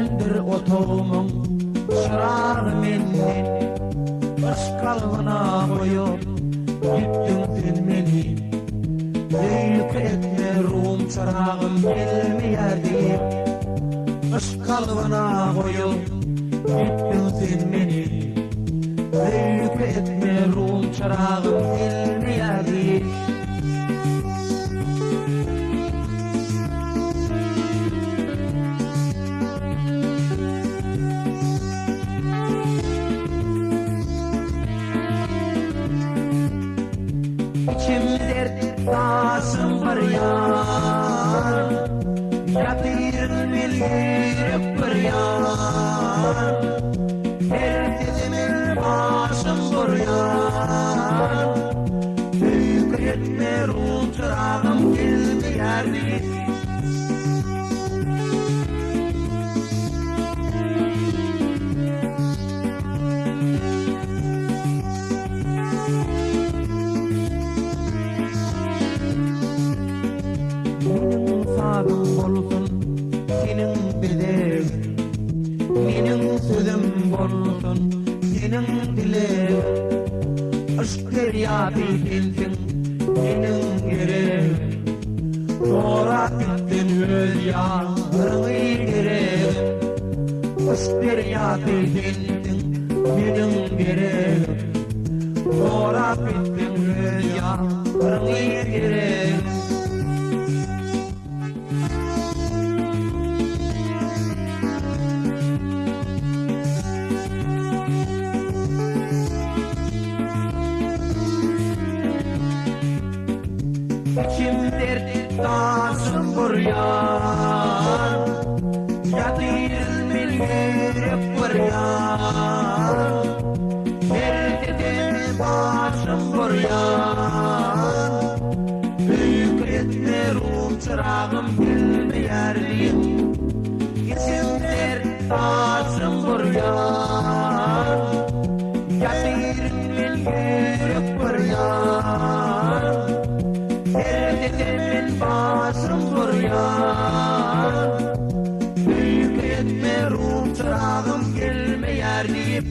Geldir otoğumun çırağı menden, ışkalına koyup gittin sen beni. Leylik etme ruhum çırağım gelmeyerdi, ışkalına koyup gittin sen beni. Leylik etme ruhum çırağım gelmeyerdi. İçim dert taşım var yar, yatırın bilgirip bir yar. Herkesemin başım var yar, büyük etme ruh çırağım gelmeyerdi. Sadım olsun senin bilir, benim sözüm olsun senin dilir. Aşk deryatı sensin benim yerim, sonra gittin öz yarını girer. Aşk deryatı sensin benim yerim, sonra gittin öz yarını girer. İçim dert taşım var yar, yatırın bilgirip bir yar. Herkesemin başım var yar, büyük etme ruh çırağım gelmeyerdi. İçim dert taşım var yar, yatırın bilgirip bir yar. Herkesemin başım var yar, büyük etme ruh çırağım gelmeyerdi.